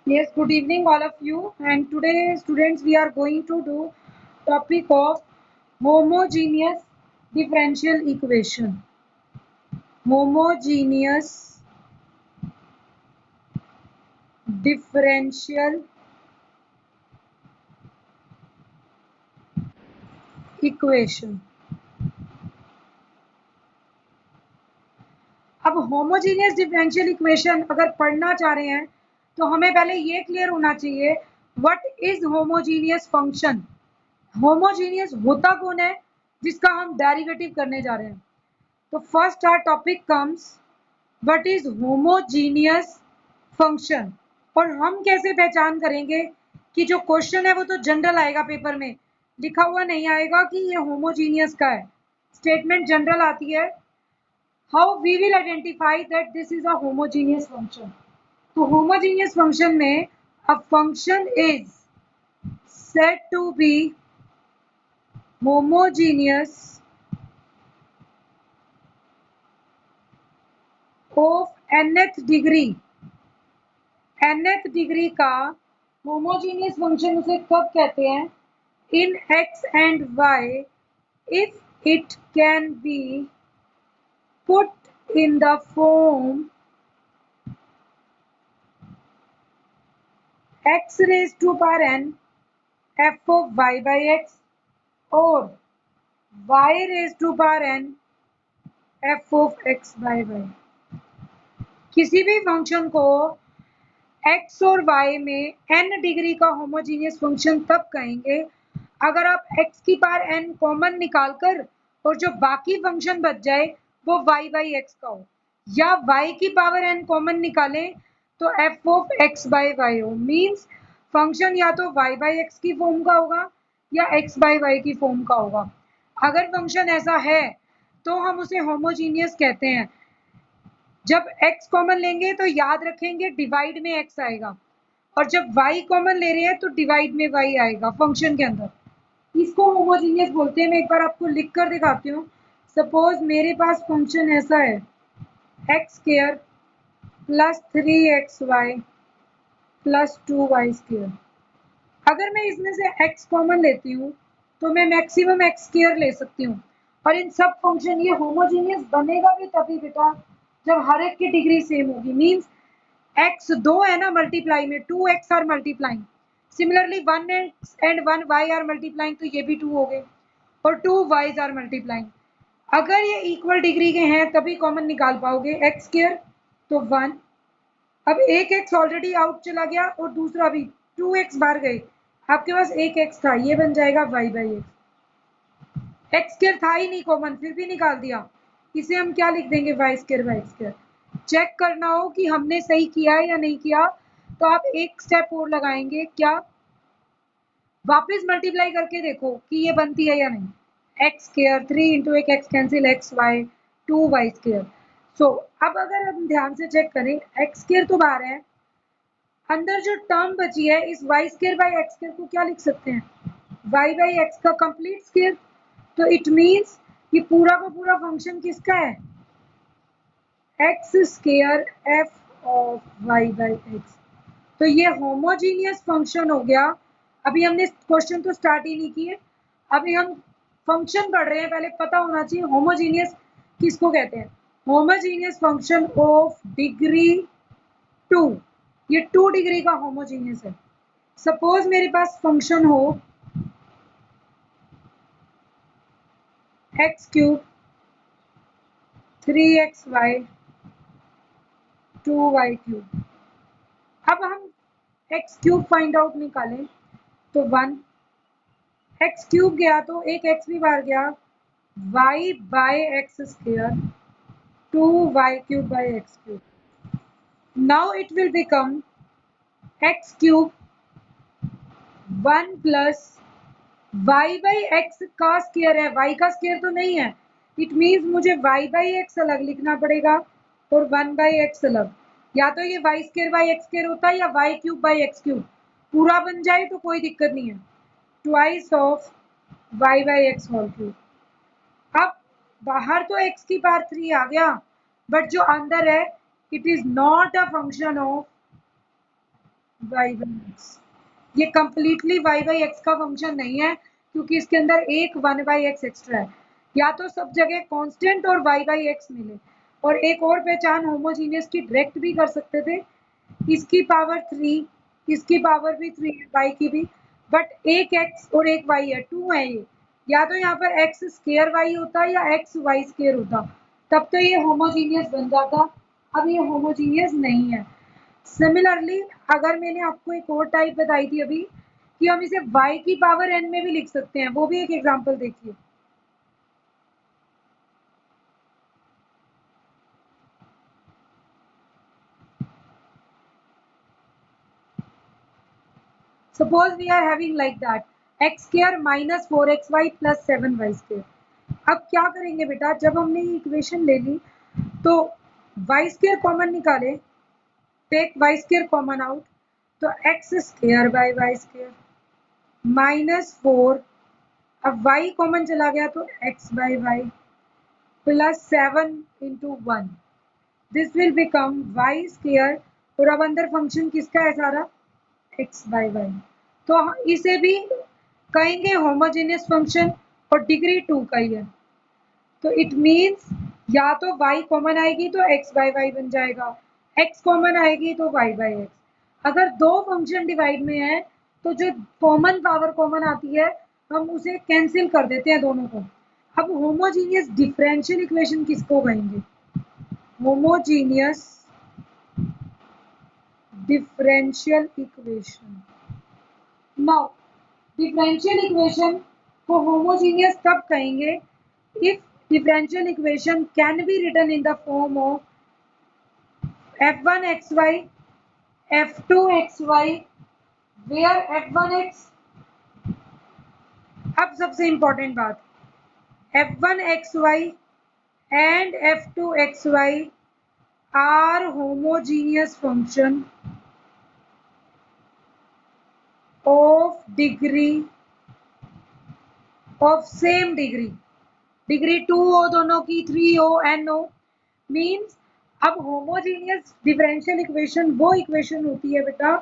Yes, good evening all of you. And today, students, we are going to do topic of homogeneous differential equation. Homogeneous differential equation. अब homogeneous differential equation अगर पढ़ना चाह रहे हैं तो हमें पहले ये क्लियर होना चाहिए what is homogeneous function. Homogeneous होता कौन है जिसका हम डेरिवेटिव करने जा रहे हैं। तो first hour topic comes what is homogeneous function. और हम कैसे पहचान करेंगे कि जो क्वेश्चन है वो तो जनरल आएगा, पेपर में लिखा हुआ नहीं आएगा कि ये होमोजीनियस का है। स्टेटमेंट जनरल आती है। How we will identify that this is a homogeneous function. तो होमोजीनियस फंक्शन में a function is said to be homogeneous of nth degree। nth degree का होमोजीनियस फंक्शन उसे कब कहते हैं? इन x and y if it can be put in the form x raised to power n f of y by x और y raised to power n f of x by y। किसी भी function को x और y में n degree का homogeneous function तब कहेंगे अगर आप x की पावर n कॉमन निकालकर और जो बाकी फंक्शन बच जाए वो y बाई एक्स का हो, या y की पावर n कॉमन निकालें तो f of x by y हो। मीन्स फंक्शन या तो y बाई एक्स की फॉर्म का होगा या x बाई y की फॉर्म का होगा। अगर फंक्शन ऐसा है तो हम उसे होमोजीनियस कहते हैं। जब x कॉमन लेंगे तो याद रखेंगे डिवाइड में x आएगा, और जब y कॉमन ले रहे हैं तो डिवाइड में y आएगा फंक्शन के अंदर। इसको होमोजीनियस बोलते हैं। मैं एक बार आपको लिख कर दिखाती हूँ। सपोज मेरे पास फंक्शन ऐसा है x square plus 3xy plus 2y square. अगर मैं इसमें से x कॉमन लेती हूँ तो मैं मैक्सिमम x स्क्वायर ले सकती हूँ। और इन सब फंक्शन ये होमोजीनियस बनेगा भी तभी बेटा जब हर एक की डिग्री सेम होगी। मीन्स x 2 है ना मल्टीप्लाई में, 2x are multiplying. Similarly 1x and 1y are multiplying, तो ये भी 2 हो गए और 2y's आर मल्टीप्लाइंग। अगर ये इक्वल डिग्री के हैं तभी कॉमन निकाल पाओगे। x स्क्वायर तो 1, अब एक x ऑलरेडी आउट चला गया और दूसरा भी 2x बाहर गए, आपके पास एक x था, ये बन जाएगा y by x. X square था ही नहीं कॉमन फिर भी निकाल दिया, इसे हम क्या लिख देंगे y square by square. Check करना हो कि हमने सही किया है या नहीं किया तो आप एक स्टेप और लगाएंगे। क्या? वापस मल्टीप्लाई करके देखो कि ये बनती है या नहीं। एक्स स्क्वायर 3 इंटू एक x cancel x y 2y square. So अब अगर हम ध्यान से चेक करें एक्स स्क्वायर तो बाहर है, अंदर जो टर्म बची है इस y square by x square को क्या लिख सकते हैं? y बाई एक्स का कंप्लीट स्क्वायर। तो इट मीन्स ये पूरा का पूरा फंक्शन किसका है? X square F of y by x. तो ये होमोजीनियस फंक्शन हो गया। अभी हमने क्वेश्चन तो स्टार्ट ही नहीं किए, अभी हम फंक्शन पढ़ रहे हैं। पहले पता होना चाहिए होमोजीनियस किसको कहते हैं। होमोजीनियस फंक्शन ऑफ डिग्री 2, ये 2 डिग्री का होमोजीनियस है। सपोज मेरे पास फंक्शन हो x cube 3xy 2y cube. अब हम एक्स क्यूब फाइंड आउट निकालें तो 1, एक्स क्यूब गया तो एक एक्स भी बाहर गया, y by x square 2y cube by x cube. Now it will become x cube 1 plus y by x का स्क्वायर है, y का स्क्वायर तो नहीं है। इट मीन्स मुझे y बाई एक्स अलग लिखना पड़ेगा और 1 बाई एक्स अलग। या तो ये y square by x square होता है या y cube by x cube. पूरा बन जाए तो कोई दिक्कत नहीं है। Twice of y by x whole cube. अब बाहर तो x की पावर 3 आ गया, बट जो अंदर है it is not a function of y by x. ये कंप्लीटली वाई बाई एक्स का फंक्शन नहीं है क्योंकि इसके अंदर एक वन बाई एक्स एक्स्ट्रा है। या तो सब जगह कांस्टेंट और वाई बाई एक्स मिले, और एक और पहचान होमोजीनियस की डायरेक्ट भी कर सकते थे, इसकी पावर 3, इसकी पावर भी 3 है, वाई की भी, बट एक एक्स और एक वाई है, 2 है ये। या तो यहाँ पर एक्स स्केयर वाई होता या एक्स वाई स्केयर होता, तब तो ये होमोजीनियस बन जाता। अब ये होमोजीनियस नहीं है। सिमिलरली अगर मैंने आपको एक और टाइप बताई थी अभी कि हम इसे y की पावर n में भी लिख सकते हैं, वो भी एक एग्जांपल देखिए। Suppose we are having like that x square minus 4xy plus 7y square. अब क्या करेंगे बेटा, जब हमने ये इक्वेशन ले ली तो y स्क्वायर कॉमन निकाले, take y square common out, तो x square by y square minus 4, अब y कॉमन चला गया तो x by y plus 7 into 1, this will become y square, और अब अंदर फंक्शन किसका है सारा, एक्स बाई वाई। तो इसे भी कहेंगे होमोजेनियस फंक्शन, और डिग्री 2 का ही है। तो इट मीन्स या तो y कॉमन आएगी तो x बाई वाई बन जाएगा, x कॉमन आएगी तो y बाई एक्स। अगर दो फंक्शन डिवाइड में है तो जो कॉमन पावर कॉमन आती है हम उसे कैंसिल कर देते हैं दोनों को। अब होमोजीनियस डिफरेंशियल इक्वेशन किसको कहेंगे, homogeneous differential equation. Now differential equation को होमोजीनियस तब कहेंगे if differential equation can be written in the form of f1xy f2xy where f1x, अब सबसे इंपॉर्टेंट बात, f1xy and f2xy are homogeneous function of degree of same degree, degree 2 हो दोनों की, 3 हो, n हो, मीन्स अब होमोजीनियस डिफरेंशियल इक्वेशन वो इक्वेशन होती है बेटा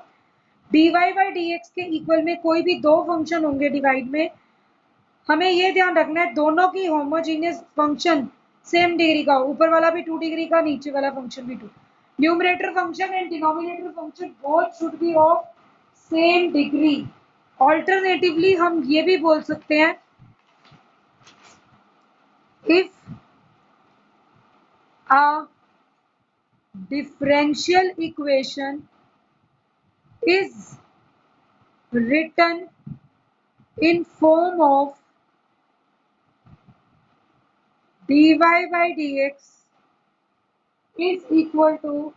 dy बाई dx के इक्वल में कोई भी दो फंक्शन होंगे डिवाइड में, हमें ये ध्यान रखना है दोनों की होमोजीनियस फंक्शन सेम डिग्री का, ऊपर वाला भी 2 डिग्री का, नीचे वाला फंक्शन भी 2, numerator function and denominator function both should be of same degree. Alternatively हम ये भी बोल सकते हैं if a differential equation is written in form of dy by dx is equal to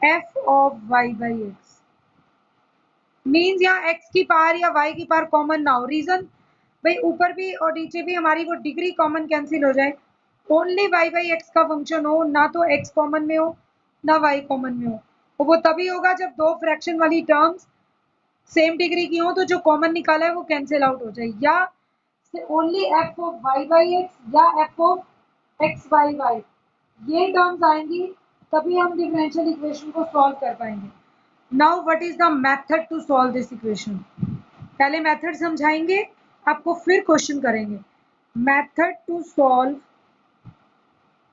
f of y by x, means यहाँ x की power या y की पावर कॉमन ना हो। रीजन भाई ऊपर भी और नीचे भी हमारी वो डिग्री कॉमन कैंसिल हो जाए, ओनली y बाई एक्स का फंक्शन हो, ना तो x कॉमन में हो ना y कॉमन में हो। तो वो तभी होगा जब दो फ्रैक्शन वाली टर्म्स सेम डिग्री की हो, तो जो कॉमन निकाला है वो कैंसिल आउट हो जाए, या only f of y by x या f of x by y, ये टर्म्स आएंगी तभी हम डिफरेंशियल इक्वेशन को सॉल्व कर पाएंगे। Now what is the method to solve this equation, पहले मेथड समझाएंगे आपको फिर क्वेश्चन करेंगे। Method to solve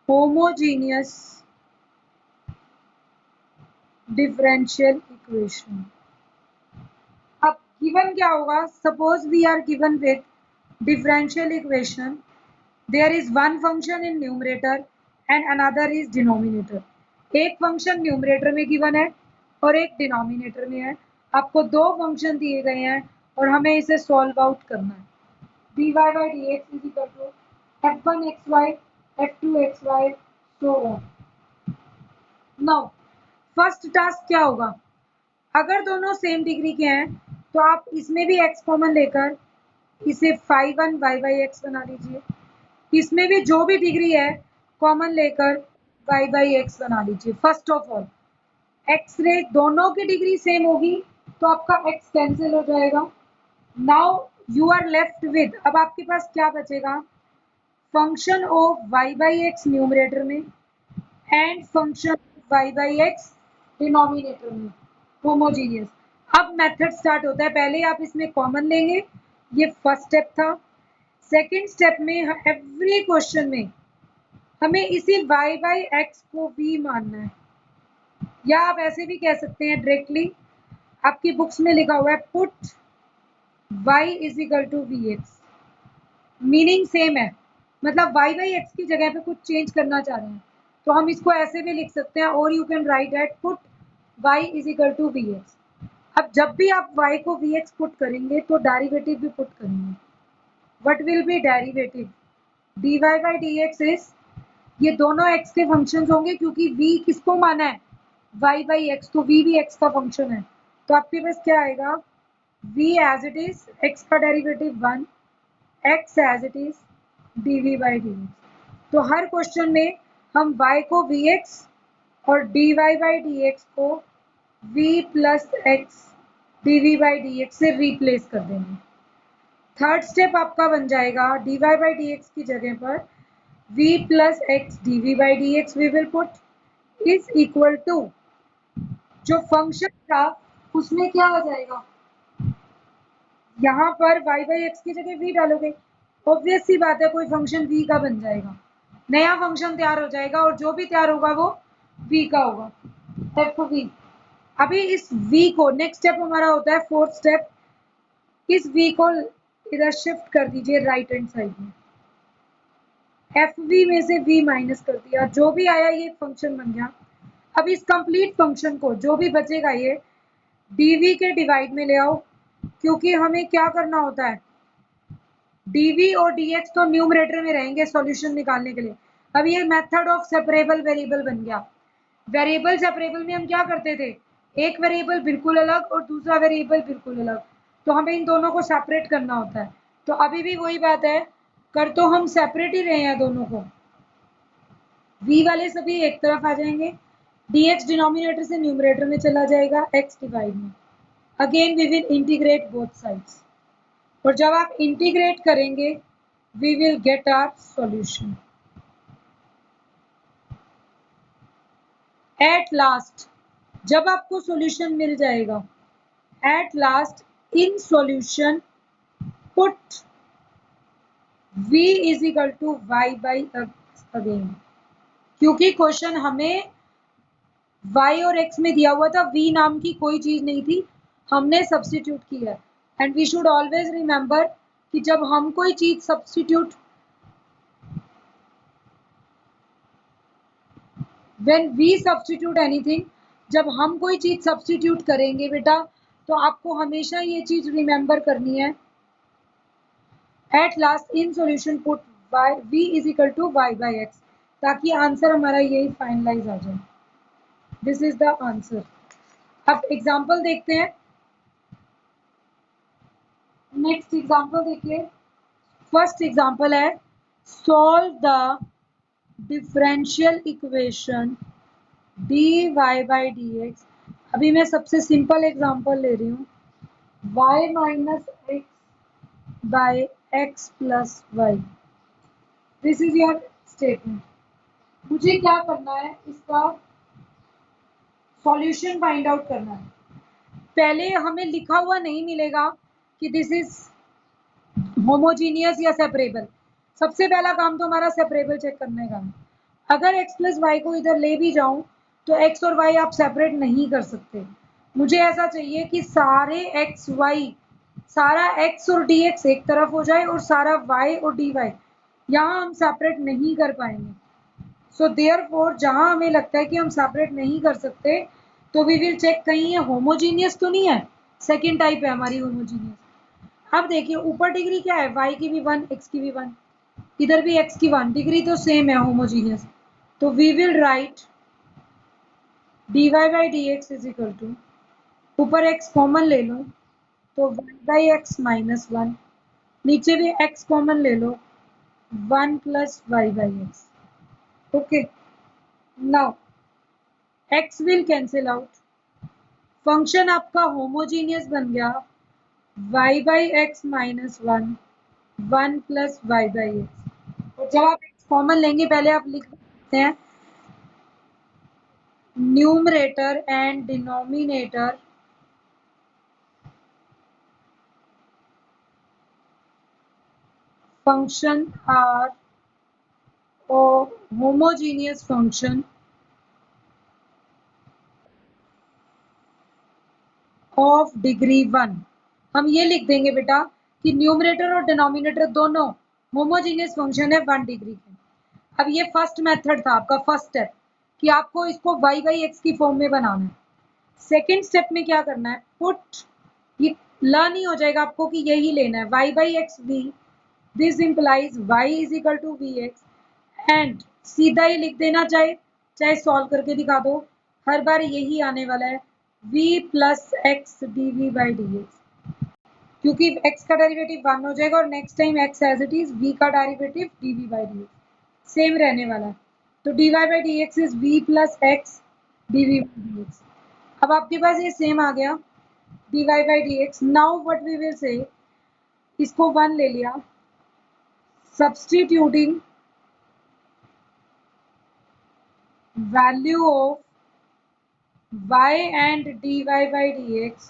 homogeneous differential equation. अब गिवन क्या होगा, suppose we are given with differential equation, there is one function in numerator and another is denominator। एक function numerator में गिवन है और एक डिनोमिनेटर में है, आपको दो फंक्शन दिए गए हैं और हमें इसे सॉल्व आउट करना है। dy by dx is equal to f1xy f2xy so on। Now first task क्या होगा, अगर दोनों सेम डिग्री के हैं तो आप इसमें भी x कॉमन लेकर इसे phi 1 y बाई एक्स बना लीजिए, इसमें भी जो भी डिग्री है कॉमन लेकर y बाई एक्स बना लीजिए। First of all X ray दोनों की डिग्री सेम होगी तो आपका x कैंसिल हो जाएगा। Now you are left with, अब आपके पास क्या बचेगा, function of y by x numerator में and function y by x denominator में। होमोजीनियस। अब मेथड स्टार्ट होता है, पहले आप इसमें कॉमन लेंगे, ये फर्स्ट स्टेप था। सेकंड स्टेप में एवरी क्वेश्चन में हमें इसी y बाई एक्स को v मानना है, या आप ऐसे भी कह सकते हैं डायरेक्टली, आपकी बुक्स में लिखा हुआ है put y is equal to v x. Meaning same है, मतलब y बाई एक्स की जगह पे कुछ चेंज करना चाह रहे हैं तो हम इसको ऐसे भी लिख सकते हैं, और you can write at put y is equal to v x. अब जब भी आप y को वी एक्स पुट करेंगे तो डेरिवेटिव भी पुट करेंगे। What will be derivative? dy by d x is, ये दोनों x के फंक्शंस होंगे क्योंकि v किसको माना है, y बाई एक्स, तो v भी x का फंक्शन है। तो आपके पास क्या आएगा, v as it is, x का derivative 1, x as it is dv by d x. तो हर क्वेश्चन में हम y को vx और dy बाई dx को v plus x dv by dx से रिप्लेस कर देंगे। थर्ड स्टेप आपका बन जाएगा dy बाई dx की जगह पर v plus x dv by dx we will put is equal to, जो फंक्शन था उसमें क्या हो जाएगा, यहाँ पर y बाई एक्स की जगह v डालोगे, ऑब्वियस सी बात है कोई फंक्शन v का बन जाएगा, नया फंक्शन तैयार हो जाएगा और जो भी तैयार होगा वो v का होगा, एफ v। अभी इस v को, नेक्स्ट स्टेप हमारा होता है फोर्थ स्टेप, इस v को इधर शिफ्ट कर दीजिए राइट हैंड साइड में, एफ v में से v माइनस कर दिया, जो भी आया ये फंक्शन बन गया। अब इस कंप्लीट फंक्शन को जो भी बचेगा ये dv के डिवाइड में ले आओ, क्योंकि हमें क्या करना होता है, dv और dx तो न्यूमरेटर में रहेंगे सॉल्यूशन निकालने के लिए। अब ये मेथड ऑफ सेपरेबल वेरिएबल बन गया। वेरिएबल सेपरेबल में हम क्या करते थे, एक वेरिएबल बिल्कुल अलग और दूसरा वेरिएबल बिल्कुल अलग, तो हमें इन दोनों को सेपरेट करना होता है। तो अभी भी वही बात है, कर तो हम सेपरेट ही रहे हैं दोनों को, v वाले सभी एक तरफ आ जाएंगे, dx डिनोमिनेटर से न्यूमरेटर में चला जाएगा x डिवाइड में। Again we will integrate both sides, और जब आप इंटीग्रेट करेंगे we will get our solution. At last जब आपको सॉल्यूशन मिल जाएगा, at last in solution put v is equal to y by x again, क्योंकि क्वेश्चन हमें y और x में दिया हुआ था, v नाम की कोई चीज नहीं थी, हमने सब्स्टिट्यूट किया है। And we should always remember कि जब हम कोई चीज substitute, when we substitute anything, जब हम कोई चीज सब्स्टिट्यूट करेंगे बेटा, तो आपको हमेशा ये चीज रिमेंबर करनी है, at last in solution put y v is equal to y by x, ताकि आंसर हमारा यही फाइनलाइज आ जाए। This is the answer. अब एग्जाम्पल देखते हैं, नेक्स्ट एग्जाम्पल देखिए, फर्स्ट एग्जाम्पल है solve the differential equation dy by dx। अभी मैं सबसे सिंपल एग्जाम्पल ले रही हूँ, y minus x by x plus y. This is your statement. मुझे क्या करना है, इसका सॉल्यूशन फाइंड आउट करना है। पहले हमें लिखा हुआ नहीं मिलेगा कि दिस इज होमोजीनियस या सेपरेबल, सबसे पहला काम तो हमारा सेपरेबल चेक करने का है। अगर x प्लस वाई को इधर ले भी जाऊं तो x और y आप सेपरेट नहीं कर सकते, मुझे ऐसा चाहिए कि सारे x y, सारा x और dx एक तरफ हो जाए और सारा y और dy, यहाँ हम सेपरेट नहीं कर पाएंगे। सो देयरफॉर जहां हमें लगता है कि हम सेपरेट नहीं कर सकते, तो वी विल चेक कहीं ये होमोजीनियस तो नहीं है, सेकेंड टाइप है हमारी होमोजीनियस। अब देखिए ऊपर डिग्री क्या है, y की भी 1 x की भी 1, इधर भी x की 1 डिग्री, तो सेम है होमोजीनियस। तो we will write dy by d x is equal to, ऊपर x कॉमन ले लो तो 1 बाई एक्स माइनस 1, नीचे भी x कॉमन ले लो 1 plus y by x. Okay, now x will cancel out, function आपका होमोजीनियस बन गया y by x minus 1, 1 plus y by x. और जब आप x कॉमन लेंगे, पहले आप लिख सकते हैं numerator and denominator function are a homogeneous function of degree 1। हम ये लिख देंगे बेटा कि न्यूमरेटर और डिनोमिनेटर दोनों होमोजीनियस फंक्शन है 1 डिग्री के। अब ये फर्स्ट मेथड था आपका, फर्स्ट स्टेप, कि आपको इसको y बाई एक्स की फॉर्म में बनाना है। सेकेंड स्टेप में क्या करना है, पुट, ये लर्न ही हो जाएगा आपको कि यही लेना है, y by x v, this implies y is equal to v x, and सीधा ही लिख देना, चाहे चाहे सॉल्व करके दिखा दो, हर बार यही आने वाला है, v plus x d v by d x, क्योंकि x का डेरिवेटिव 1 हो जाएगा और next time x as it is, v का derivative d v by d x same रहने वाला है। तो d y by d x is v plus x d v by d x. अब आपके पास ये सेम आ गया d y by d x. Now what we will say, इसको 1 ले लिया, substituting value of y and dy by dx,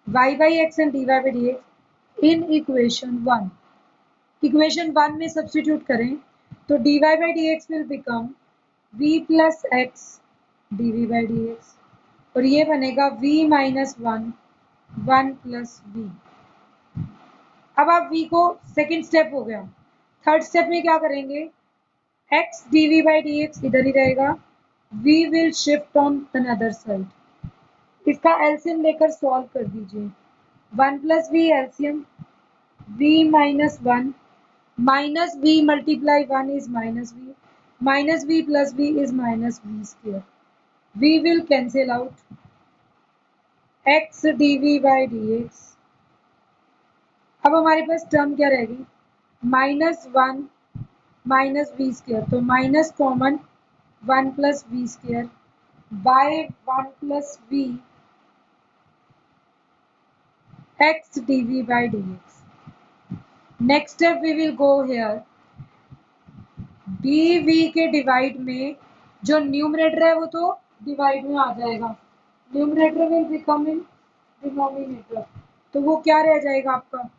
y by x and dy by dx in equation 1। Equation 1 में सब्स्टिट्यूट करें तो dy by dx will become v plus x dv by dx, और ये बनेगा v minus 1 1 plus v। अब आप v को, second step हो गया, थर्ड स्टेप में क्या करेंगे, x dv by dx इधर ही रहेगा, v will shift on another side। इसका एलसीएम लेकर सॉल्व कर दीजिए, 1 plus v LCM, v minus 1 minus v multiply 1 is minus v plus v is minus v square, v will cancel out, x dv by dx। अब हमारे पास term क्या रहेगी, minus 1 minus v square, तो minus common 1 plus v square by 1 plus v x dv by dx। Next step we will go here, dv के divide में जो numerator है वो तो डिवाइड में आ जाएगा, numerator will become in denominator, तो वो क्या रह जाएगा आपका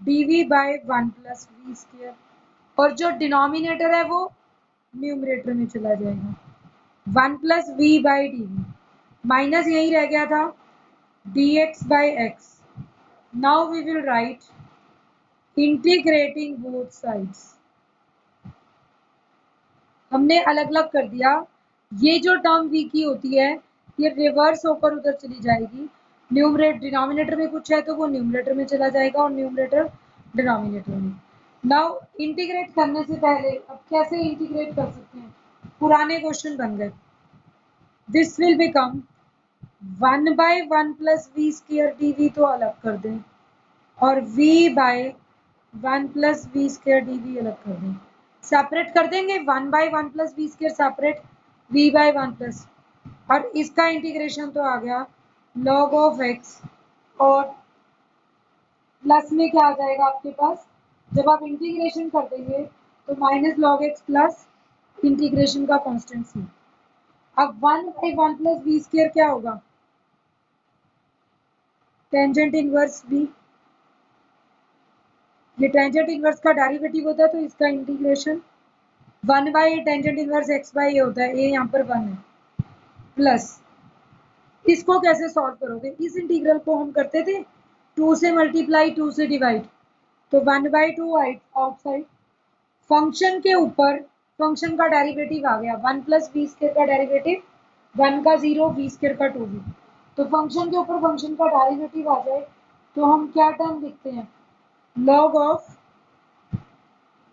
dv by 1 plus v square, और जो डिनोमिनेटर है वो न्यूमरेटर में चला जाएगा, 1 plus v by d v, minus यही रह गया था dx by x. Now we will write integrating both sides, हमने अलग अलग कर दिया, ये जो टर्म v की होती है ये रिवर्स होकर उधर चली जाएगी, न्यूमरेटर डिनोमिनेटर में कुछ है तो वो न्यूमरेटर में चला जाएगा और न्यूमरेटर डिनोमिनेटर में। नाउ इंटीग्रेट करने से पहले अब कैसे इंटीग्रेट कर सकते हैं, पुराने क्वेश्चन बन गए, this will become 1 by 1 plus v square dv तो अलग कर दें, और v by 1 plus v square dv अलग कर दें, सेपरेट कर देंगे, 1 by 1 plus v square separate, v by 1 plus, और इसका इंटीग्रेशन तो आ गया log ऑफ x, और प्लस में क्या आ जाएगा आपके पास, जब आप इंटीग्रेशन कर देंगे तो minus log x plus integration का कांस्टेंट c। अब 1 बाई 1 प्लस वी स्क्वायर क्या होगा, टेंजेंट इनवर्स v, ये टेंजेंट इनवर्स का डेरिवेटिव होता है तो इसका integration 1 by tangent inverse x by a होता है, ए यहाँ पर 1 है, प्लस इसको कैसे सॉल्व करोगे, इस इंटीग्रल को हम करते थे 2 से मल्टीप्लाई 2 से डिवाइड, तो 1 बाई 2 आउटसाइड, फंक्शन के ऊपर फंक्शन का डेरिवेटिव आ गया, 1 प्लस वी स्क्वायर का डेरिवेटिव 1 का 0 वी स्क्वायर का 2v, तो फंक्शन के ऊपर फंक्शन का डेरिवेटिव आ जाए तो हम क्या टर्म लिखते हैं, log of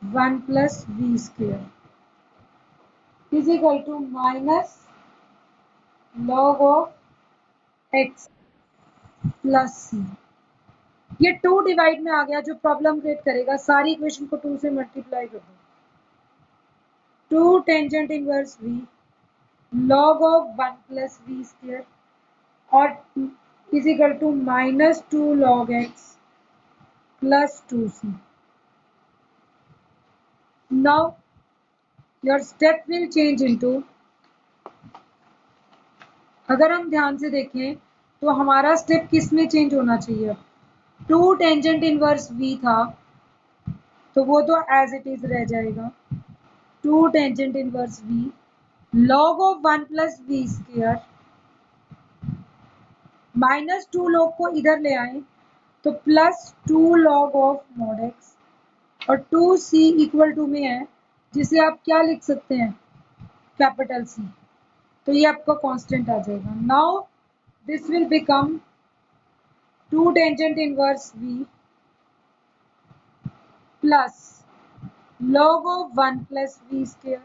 1 plus v square is equal to minus log of x plus c। ये 2 डिवाइड में आ गया जो प्रॉब्लम क्रिएट करेगा, सारी इक्वेशन को 2 से मल्टीप्लाई कर दो, 2 tangent inverse v log of 1 plus v square और is equal to minus 2 log x plus 2c। Now your step will change into, अगर हम ध्यान से देखें तो हमारा स्टेप किस में चेंज होना चाहिए, 2 टेंजेंट इनवर्स v था, तो वो तो एज इट इज रह जाएगा। 2 tangent inverse v log of 1 plus v square minus 2 log को इधर ले आए तो plus 2 log of mod x और 2c इक्वल टू में है जिसे आप क्या लिख सकते हैं, कैपिटल C। तो ये आपका कांस्टेंट आ जाएगा। Now this will become 2 tangent inverse v plus log of 1 plus v square.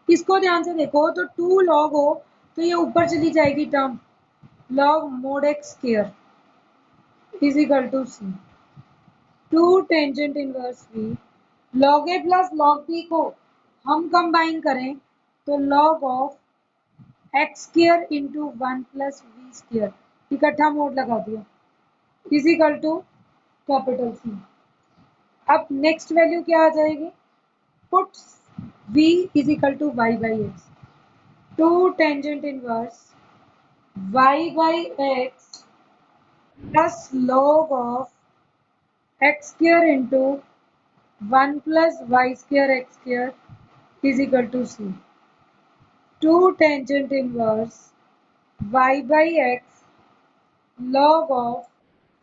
इसको ध्यान से देखो तो 2 log हो तो ये ऊपर चली जाएगी term log mod x square is equal to c। 2 tangent inverse v log a plus log b को हम कंबाइन करें तो log of x square into 1 plus v square इकट्ठा मोड लगा दिया is equal to capital C। अब next value क्या आ जाएगी, put v is equal to y by x. 2 tangent inverse y by x plus log of x square into 1 plus y square x square is equal to c। 2 tangent inverse y by x log of,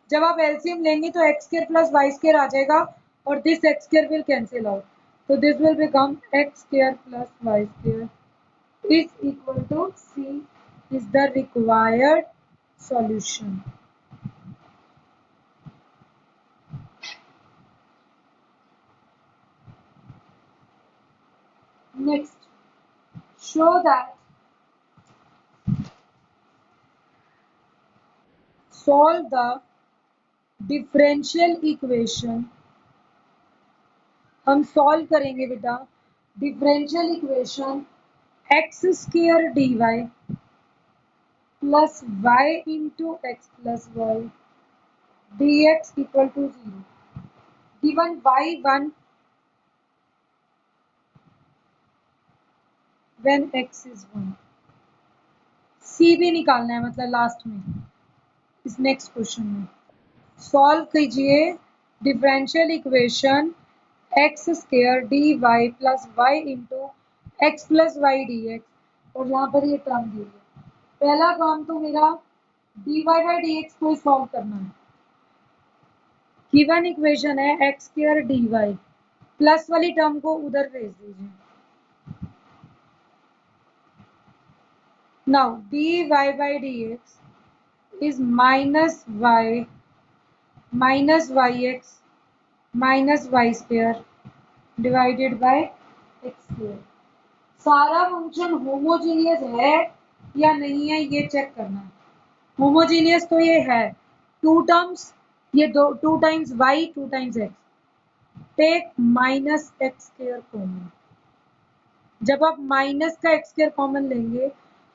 जब आप LCM लेंगे तो x square plus y square आ जाएगा और this x square will cancel out, तो this will become x square plus y square is equal to c is the required solution. Next, show that solve the differential equation। हम solve करेंगे बेटा differential equation x square d y plus y into x plus y d x equal to 0 given y 1 when x is 1। C भी निकालना है मतलब last में इस next question में। सॉल्व कीजिए differential equation x square d y plus y into x plus y d x और यहाँ पर ये टर्म दी है। पहला काम तो मेरा d y by d x को सॉल्व करना है। गिवन इक्वेशन है x square d y, plus वाली टर्म को उधर भेज दीजिए। Now d y by d x is minus y x minus y square divided by x square. सारा फंक्शन होमोजीनियस है या नहीं है ये चेक करना है। होमोजीनियस तो ये है, 2 टर्म्स, ये 2 times y 2 times x, take minus x square common. जब आप माइनस का एक्स स्क्वायर कॉमन लेंगे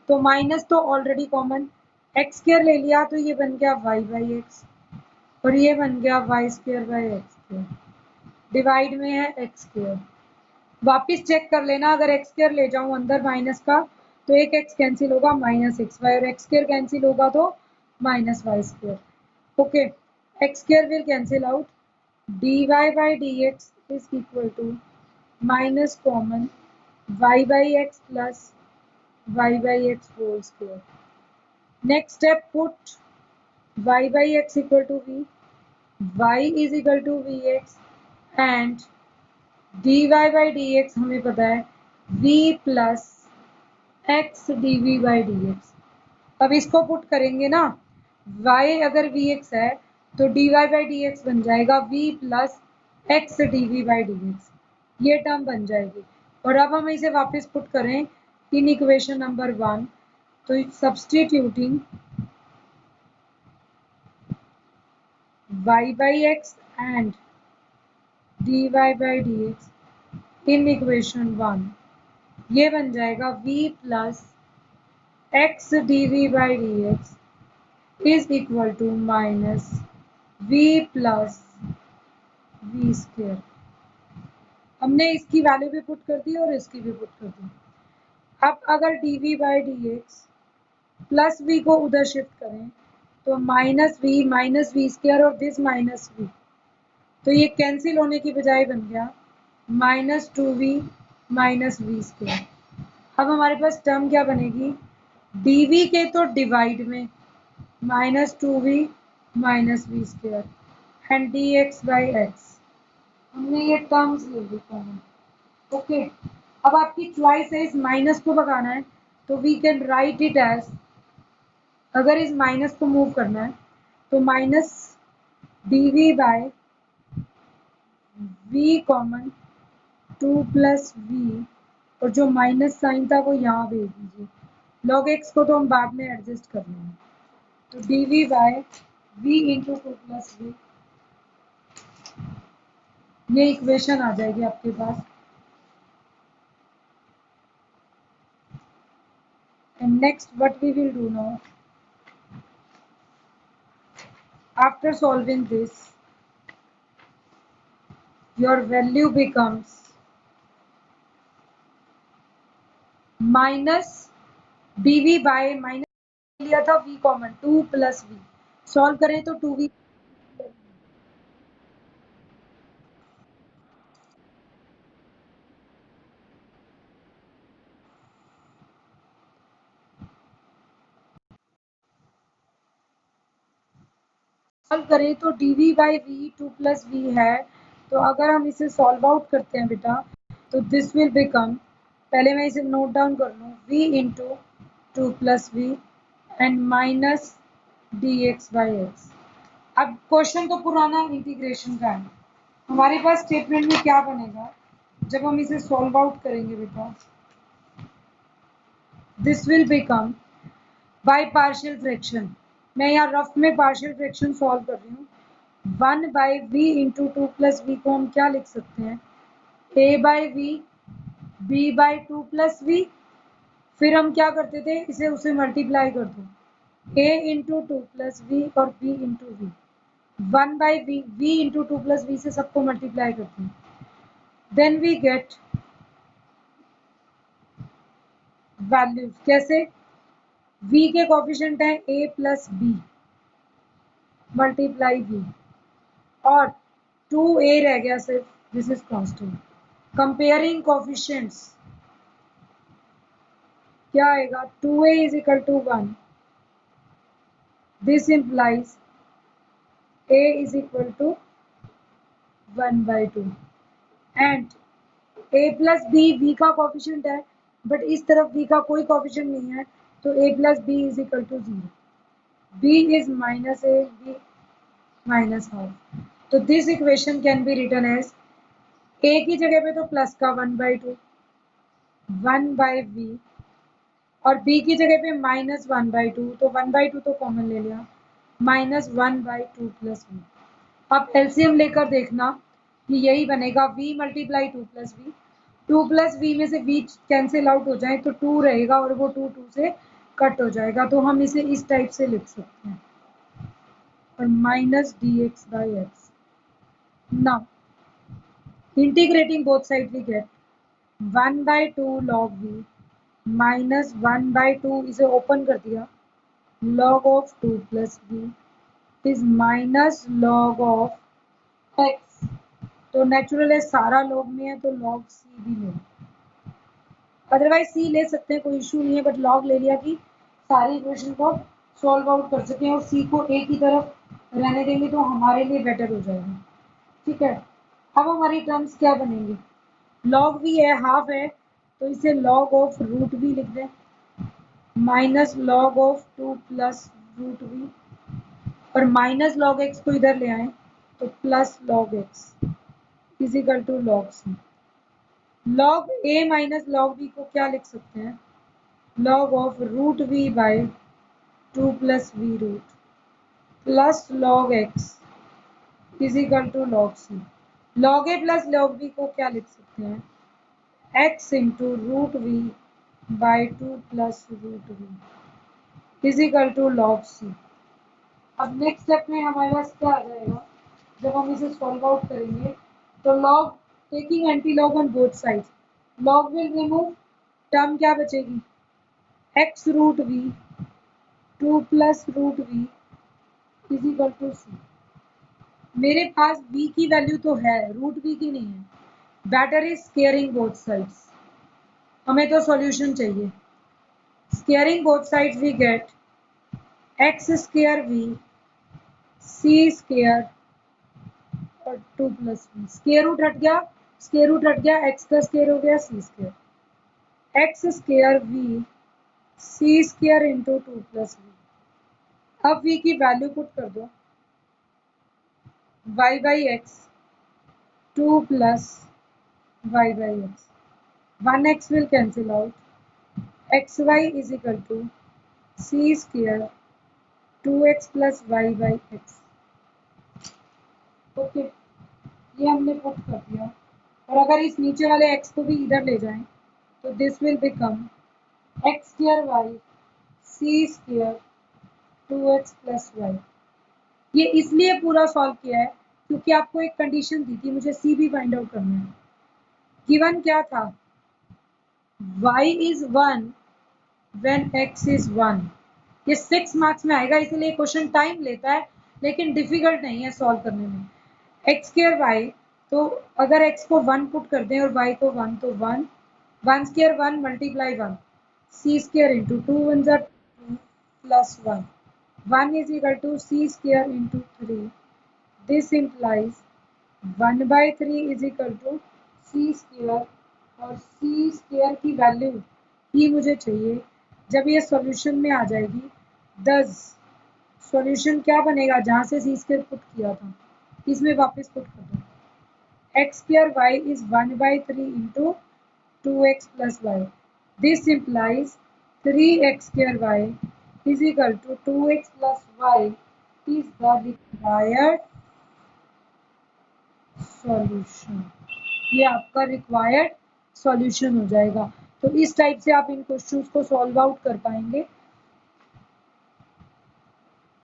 तो माइनस तो ऑलरेडी कॉमन, एक्स स्क्वायर ले लिया तो ये बन गया वाई बाई एक्स और ये बन गया y square by x square, divide में है एक्स स्क्वायर। वापिस चेक कर लेना, अगर एक्स स्क्वायर ले जाऊं अंदर माइनस का तो एक एक्स कैंसिल होगा माइनस एक्स वाई और एक्स स्क्वायर कैंसिल होगा तो minus y square. Okay, x square will cancel out, d y by d x is equal to minus common y by x plus y by x whole square. Next step, put y by x equal to v, y is equal to v x and d y by d x हमें पता है v plus x d v by d x. अब इसको put करेंगे ना, y अगर we x है तो d y by d x बन जाएगा v plus x d v by d x, ये टर्म बन जाएगी। और अब हम इसे वापस पुट करें इन इक्वेशन नंबर 1 तो substituting y by x and d y by d x in equation 1 ये बन जाएगा v plus x d v by d x is equal to minus v plus v square. हमने इसकी value भी put कर दी और इसकी भी पुट कर दी। अब अगर d v by d x plus v को उधर शिफ्ट करें तो माइनस वी स्क्वायर और दिस माइनस वी तो ये कैंसिल होने की बजाय बन गया -2v माइनस वी स्क्वायर। अब हमारे पास टर्म क्या बनेगी, dv के तो डिवाइड में -2v minus v square and dx by x. हमने ये टर्म्स ले ली कॉमन। ओके, अब आपकी चॉइस है इस माइनस को भगाना है तो v can write it as, अगर इस माइनस को मूव करना है तो minus dv bye v common 2 plus v, और जो माइनस साइन था वो यहाँ भेज दीजिए। log x को तो हम बाद में एडजस्ट कर लेंगे। तो dv bye v into 2 plus v, ये इक्वेशन आ जाएगी आपके पास। And next what we will do now, after solving this, your value becomes minus dv by minus लिया था v common 2 plus v, solve करें तो 2v, सॉल्व करें तो dv by v 2 plus v है। तो अगर हम इसे सॉल्व आउट करते हैं बेटा तो दिस विल बिकम, पहले मैं इसे नोट डाउन कर लूँ, v into 2 plus v and minus d x by x. अब क्वेश्चन तो पुराना इंटीग्रेशन का है, हमारे पास स्टेटमेंट में क्या बनेगा जब हम इसे सॉल्व आउट करेंगे बेटा, this will become by partial fraction. मैं यहाँ रफ में पार्शियल फ्रैक्शन सॉल्व कर रही हूँ। 1 by v into 2 plus v को हम क्या लिख सकते हैं, a by v b by 2 plus v, फिर हम क्या करते थे इसे उसे मल्टीप्लाई कर दो, ए इंटू 2 प्लस वी और b into v. 1 by v into 2 plus v से सबको मल्टीप्लाई करते हैं, देन वी गेट वैल्यूज। कैसे, v के कोफिशिएंट है a plus b multiply v, और 2a रह गया सिर्फ, this is constant. Comparing coefficients क्या आएगा, 2a is equal to 1, this implies a is equal to 1 by 2 and a plus b v का कोफिशिएंट है, बट इस तरफ v का कोई कोफिशिएंट नहीं है तो a plus b is equal to 0, b is minus a, b minus half। तो this equation can be written as, a की जगह पे तो प्लस का 1 बाई 2 1 बाई वी, और b की जगह पे माइनस 1 बाई 2, तो 1 बाई 2 तो कॉमन ले लिया, माइनस 1 बाई 2 प्लस वी। अब एलसीएम लेकर देखना कि यही बनेगा, v multiply 2 plus v, 2 plus v में से v कैंसिल आउट हो जाए तो 2 रहेगा और वो 2 2 से कट हो जाएगा, तो हम इसे इस टाइप से लिख सकते हैं, और minus d x by x. Now integrating both sides we get 1 by 2 log v minus 1 by 2, इसे ओपन कर दिया, log of 2 plus v is minus log of x। तो नेचुरल है, सारा log में है तो log c भी ले, अदरवाइज c ले सकते हैं, कोई इशू नहीं है, बट log ले लिया कि सारी इक्वेशन को सॉल्व आउट कर सकें, और c को a की तरफ रहने देंगे तो हमारे लिए बेटर हो जाएगा। ठीक है, अब हमारी टर्म्स क्या बनेंगी, log v है, हाफ है, तो इसे log ऑफ रूट v लिख दें, minus log of 2 plus root v, और माइनस log x को इधर ले आए तो plus log x is equal to log c। log a minus log b को क्या लिख सकते हैं, log of root v by 2 plus v root plus log x is equal to log c। log a plus log b को क्या लिख सकते हैं, x into root v by 2 plus root v is equal to log c. अब next step में हमारे पास क्या आ जाएगा, जब हम इसे सॉल्व आउट करेंगे तो log taking anti log on both sides, log will remove, term क्या बचेगी, x root v 2 plus root v is equal to c. मेरे पास v की वैल्यू तो है, रूट v की नहीं है. Better is squaring both sides. हमें तो सॉल्यूशन चाहिए. Squaring both sides v get x square v c square और 2 प्लस v. स्केयर रूट हट गया, स्केयर रूट हट गया, x का स्केयर हो गया c square. x square v c square into 2 plus v. अब v की वैल्यू पुट कर दो. y by x 2 plus y by x. 1x will cancel out. xy is equal to c square 2x plus y by x. Okay, ये हमने put कर दिया. और अगर इस नीचे वाले x को भी इधर ले जाएं तो this will become x square y c square 2x plus y. ये इसलिए पूरा सॉल्व किया है क्योंकि आपको एक कंडीशन दी थी, मुझे c भी फाइंड आउट करना है. गिवन क्या था? y is 1 when x is 1. ये 6 मार्क्स में आएगा, इसीलिए क्वेश्चन टाइम लेता है लेकिन डिफिकल्ट नहीं है सॉल्व करने में. x स्क्वायर y, तो अगर x को 1 पुट कर दें और y को 1 तो 1 1 square 1 multiply 1 c square into 2 1 ज़ा 2 plus 1 1 is equal to c square into 3. This implies 1 by 3 is equal to c square. और c स्क्वायर की वैल्यू ही मुझे चाहिए. जब ये सॉल्यूशन में आ जाएगी, दस सॉल्यूशन क्या बनेगा? जहाँ से सी स्क्वायर पुट किया था इसमें वापस पुट कर दो. X square y is 1 by 3 into 2x plus y. This implies 3x square y is equal to 2x plus y is the required solution. ये आपका रिक्वायर्ड सॉल्यूशन हो जाएगा. तो इस टाइप से आप इन क्वेश्चंस को सॉल्व आउट कर पाएंगे.